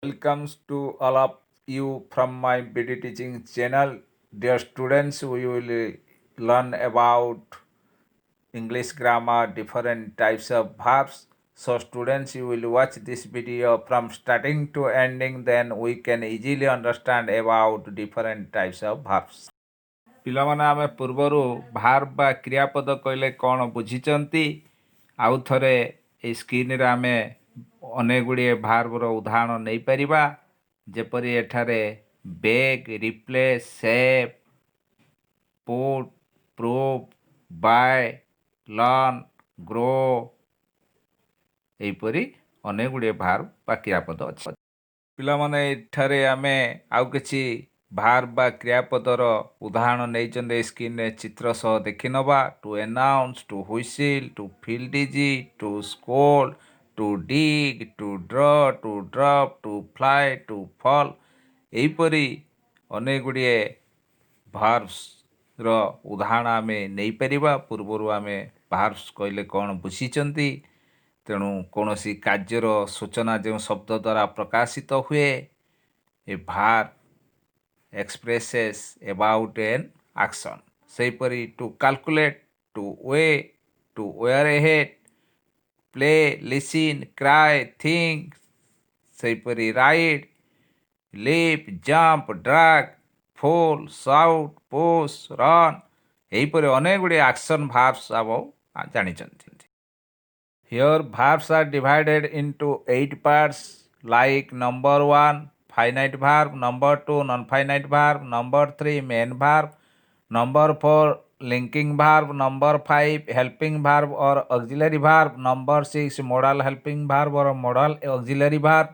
Welcomes to all of you from my BD teaching channel. Dear students, we will learn about English grammar, different types of verbs. So students, you will watch this video from starting to ending, then we can easily understand about different types of verbs. ପିଲାମାନେ ଆମେ ପୂର୍ବରୁ ଭାର୍ବ ବା କ୍ରିୟାପଦ କହିଲେ କ'ଣ ବୁଝିଛନ୍ତି? ଆଉ ଥରେ ଏଇ ସ୍କ୍ରିନ୍ରେ ଆମେ ଅନେକ ଗୁଡ଼ିଏ ଭାର୍ବର ଉଦାହରଣ ନେଇପାରିବା। ଯେପରି ଏଠାରେ beg, replace, save, put, prove, buy, learn, grow, ଏହିପରି ଅନେକ ଗୁଡ଼ିଏ ଭାର୍ବ ବା କ୍ରିୟାପଦ ଅଛି। ପିଲାମାନେ ଏଠାରେ ଆମେ ଆଉ କିଛି ଭାର୍ବ ବା କ୍ରିୟାପଦର ଉଦାହରଣ ନେଇଛନ୍ତି ଏ ସ୍କ୍ରିନ୍ରେ ଚିତ୍ର ସହ ଦେଖିନେବା। To announce, to whistle, to feel dizzy, to scold, to dig, to draw, to drop, to fly, to fall, ଏହିପରି ଅନେକ ଗୁଡ଼ିଏ ଭାର୍ବସର ଉଦାହରଣ ଆମେ ନେଇପାରିବା। ପୂର୍ବରୁ ଆମେ ଭାର୍ବସ କହିଲେ କ'ଣ ବୁଝିଛନ୍ତି। ତେଣୁ କୌଣସି କାର୍ଯ୍ୟର ସୂଚନା ଯେଉଁ ଶବ୍ଦ ଦ୍ୱାରା ପ୍ରକାଶିତ ହୁଏ, a verb expresses about an action. ସେହିପରି to calculate, to weigh, to wear ahead, play, listen, cry, think, ସେହିପରି ride, leap, jump, drag, fall, shout, pose, run, ଏହିପରି ଅନେକ ଗୁଡ଼ିଏ ଆକ୍ସନ୍ ଭାର୍ବସ ଆପଣ ଜାଣିଛନ୍ତି। Here verbs are divided into 8 parts like number 1 finite verb, number 2 non-finite verb, number 3 main verb, number 4 linking verb, number 5 helping verb or auxiliary verb, number 6 modal helping verb or modal auxiliary verb,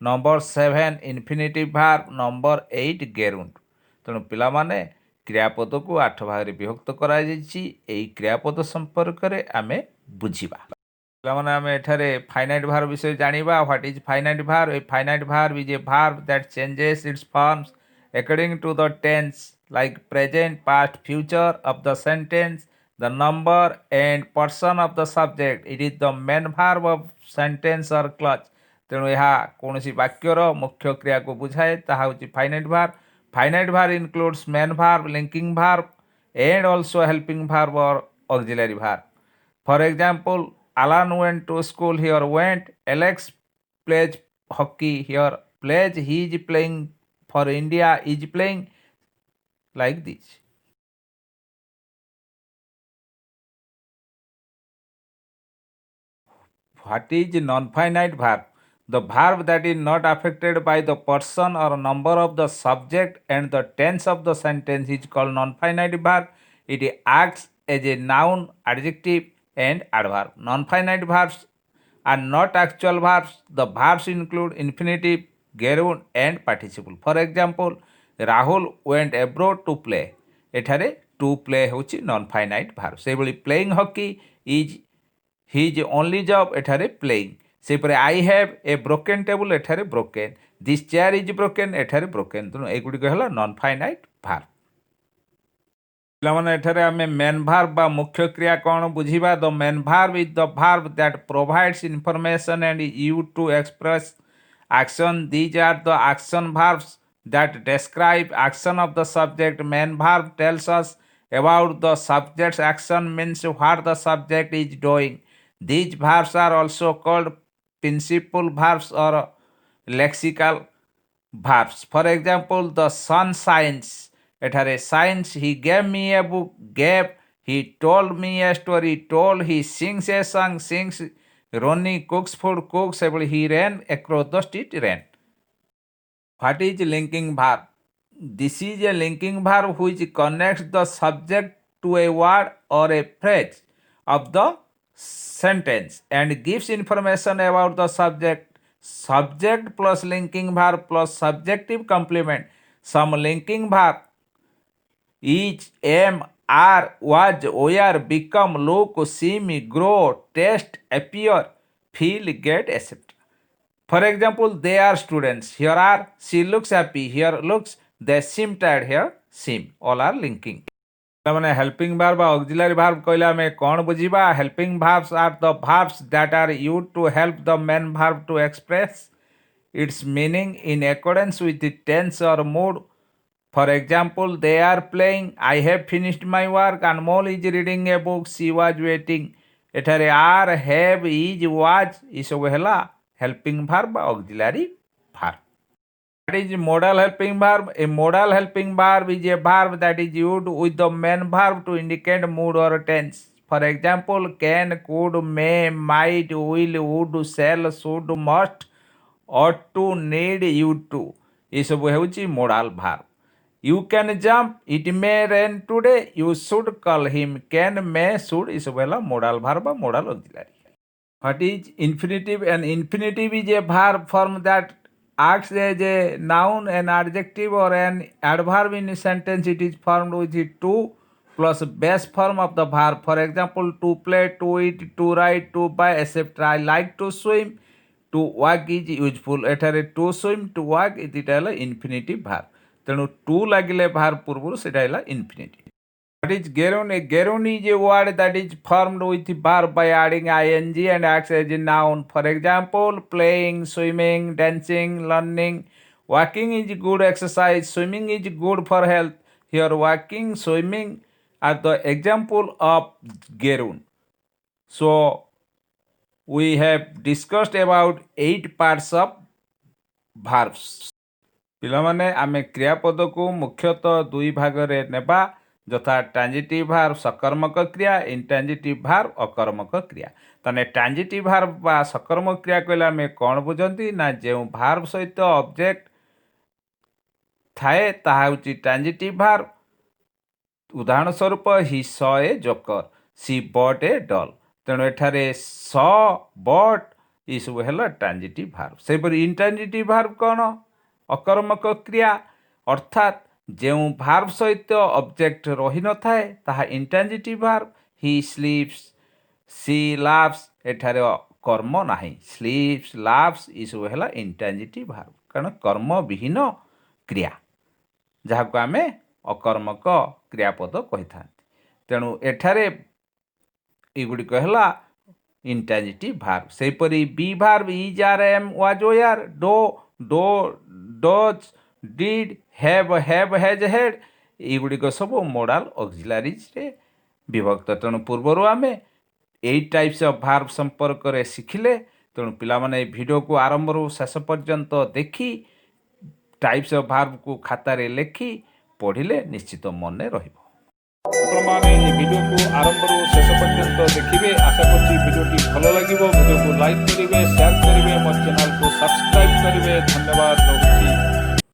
number 7 infinitive verb, number 8 gerund। ତେଣୁ ପିଲାମାନେ କ୍ରିୟାପଦକୁ 8 ଭାଗରେ ବିଭକ୍ତ କରାଯାଇଛି। ଏହି କ୍ରିୟାପଦ ସମ୍ପର୍କରେ ଆମେ ବୁଝିବା। ପିଲାମାନେ ଆମେ ଏଠାରେ ଫାଇନାଇଟ୍ ଭାର୍ବ ବିଷୟରେ ଜାଣିବା। What is finite verb? A finite verb is a verb that changes its forms according to the tense like present, past, future of the sentence, the number and person of the subject. It is the main verb of sentence or clause। ତେଣୁ ଏହା କୌଣସି ବାକ୍ୟର ମୁଖ୍ୟ କ୍ରିୟାକୁ ବୁଝାଏ, ତାହା ହେଉଛି finite verb. Finite verb includes main verb, linking verb and also helping verb or auxiliary verb। For example, Alan went to school, here went. Alex plays hockey, here plays. He is playing for India, is playing, like this। What is non-finite verb? The verb that is not affected by the person or number of the subject and the tense of the sentence is called non-finite verb. It acts as a noun, adjective and adverb। Non-finite verbs are not actual verbs. The verbs include infinitive, gerund and participle। For example, Rahul went abroad to play। ଏଠାରେ to play ହେଉଛି non-finite verb। ସେହିଭଳି playing hockey is his only job, ଏଠାରେ playing। ସେହିପରି I have a broken table, ଏଠାରେ broken। This chair is broken, ଏଠାରେ broken। ତେଣୁ ଏଗୁଡ଼ିକ ହେଲା non-finite verb। ପିଲାମାନେ ଏଠାରେ ଆମେ ମେନ୍ ଭାର୍ବ ବା ମୁଖ୍ୟ କ୍ରିୟା କ'ଣ ବୁଝିବା। The main verb is the verb that provides information and use to express action। These are the action verbs that describe action of the subject। Main verb tells us about the subject's action, means what the subject is doing। These verbs are also called principal verbs or lexical verbs। For example, the sun shines, ଏଠାରେ shines, he gave me a book, gave, he told me a story, told, he sings a song, sings, Ronnie cooks food, cooks, he ran across the street, ran। What is linking verb? This is a linking verb which connects the subject to a word or a phrase of the sentence and gives information about the subject। Subject plus linking verb plus subjective complement। Some linking verb is, am, are, was, were, become, look, seem, grow, taste, appear, feel, get, etc। For example, they are students, here are, she looks happy, here looks, they seem tired, here seem, all are linking। ମାନେ helping verb ବା auxiliary verb କହିଲେ ଆମେ କ'ଣ ବୁଝିବା। Helping verbs are the verbs that are used to help the main verb to express its meaning in accordance with the tense or mood. For example, they are playing, I have finished my work, Anmol is reading a book, she was waiting. ଏଠାରେ are, have, is, was ଏସବୁ ହେଲା helping verb ବା auxiliary verb. That is modal helping verb. A modal helping verb is a verb that is used with the main verb to indicate mood or tense. For example, can, could, may, might, will, would, shall, should, must, ought to, need, you to ଏସବୁ ହେଉଛି modal verb. You can jump, it may rain today, you should call him. Can, may, should ଏସବୁ ହେଲା modal verb ବା modal auxiliary. What is infinitive? An infinitive is a verb form that acts as a noun, an adjective, or an adverb in a sentence. It is formed with the to plus base form of the verb. For example, to play, to eat, to write, to buy, etc. I like to swim. To walk is useful. ଏଠାରେ to swim, to walk ଏଇଟା ହେଲା infinitive verb. ତେଣୁ to ଲାଗିଲେ verb ପୂର୍ବରୁ ସେଇଟା ହେଲା infinitive. What is gerund? A gerund is a word that is formed with the verb by adding ing and acts as a noun. For example, playing, swimming, dancing, learning. Walking is good exercise. Swimming is good for health. Here, walking, swimming are the example of gerund. So, we have discussed about 8 parts of verbs. ପିଲାମାନେ ଆମେ କ୍ରିୟାପଦକୁ ମୁଖ୍ୟତଃ ଦୁଇ ଭାଗରେ ନେବା, ଯଥା ଟ୍ରାଞ୍ଜିଟିଭ୍ ଭାର୍ବ ସକର୍ମକ କ୍ରିୟା, ଇଣ୍ଟ୍ରାଞ୍ଜିଟିଭ୍ ଭାର୍ବ ଅକର୍ମକ କ୍ରିୟା। ତାହେଲେ ଟ୍ରାଞ୍ଜିଟିଭ୍ ଭାର୍ବ ବା ସକର୍ମକ କ୍ରିୟା କହିଲେ ଆମେ କ'ଣ ବୁଝନ୍ତି ନା ଯେଉଁ ଭାର୍ବ ସହିତ ଅବଜେକ୍ଟ ଥାଏ ତାହା ହେଉଛି ଟ୍ରାଞ୍ଜିଟିଭ୍ ଭାର୍ବ। ଉଦାହରଣ ସ୍ୱରୂପ he is a joker, she bought a doll. ତେଣୁ ଏଠାରେ ସ ବଟ୍ ଏସବୁ ହେଲା ଟ୍ରାଞ୍ଜିଟିଭ୍ ଭାର୍ବ। ସେହିପରି ଇଣ୍ଟ୍ରାଞ୍ଜିଟିଭ୍ ଭାର୍ବ କ'ଣ? ଅକର୍ମକ କ୍ରିୟା, ଅର୍ଥାତ୍ ଯେଉଁ ଭାର୍ବ ସହିତ ଅବଜେକ୍ଟ ରହିନଥାଏ ତାହା ଇଣ୍ଟ୍ରାଞ୍ଜିଟିଭ୍ ଭାର୍ବ। ହି ସ୍ଲିପ୍ସ, ସି ଲାଭ୍ସ, ଏଠାରେ କର୍ମ ନାହିଁ। ସ୍ଲିପ୍ସ, ଲାଭ୍ସ ଏସବୁ ହେଲା ଇଣ୍ଟ୍ରାଞ୍ଜିଟିଭ୍ ଭାର୍ବ, କାରଣ କର୍ମବିହୀନ କ୍ରିୟା, ଯାହାକୁ ଆମେ ଅକର୍ମକ କ୍ରିୟାପଦ କହିଥାନ୍ତି। ତେଣୁ ଏଠାରେ ଏଗୁଡ଼ିକ ହେଲା ଇଣ୍ଟ୍ରାଞ୍ଜିଟିଭ୍ ଭାର୍ବ। ସେହିପରି be verb is, are, am, was, were, do, does, did, have, has, had ଏଗୁଡ଼ିକ ସବୁ ମୋଡାଲ ଅକ୍ସିଲାରିଜରେ ବିଭକ୍ତ। ତେଣୁ ପୂର୍ବରୁ ଆମେ 8 ଟାଇପ୍ସ ଅଫ୍ ଭାର୍ବ ସମ୍ପର୍କରେ ଶିଖିଲେ। ତେଣୁ ପିଲାମାନେ ଏହି ଭିଡ଼ିଓକୁ ଆରମ୍ଭରୁ ଶେଷ ପର୍ଯ୍ୟନ୍ତ ଦେଖି ଟାଇପ୍ସ ଅଫ୍ ଭାର୍ବକୁ ଖାତାରେ ଲେଖି ପଢ଼ିଲେ ନିଶ୍ଚିତ ମନେ ରହିବ। ଆପଣମାନେ ଏହି ଭିଡ଼ିଓକୁ ଆରମ୍ଭରୁ ଶେଷ ପର୍ଯ୍ୟନ୍ତ ଦେଖିବେ। ଆଶା କରୁଛି ଭିଡ଼ିଓଟି ଭଲ ଲାଗିବ। ଭିଡ଼ିଓକୁ ଲାଇକ୍ କରିବେ, ସେୟାର କରିବେ, ମୋ ଚ୍ୟାନେଲକୁ ସବସ୍କ୍ରାଇବ୍ କରିବେ। ଧନ୍ୟବାଦ ରହୁଛି।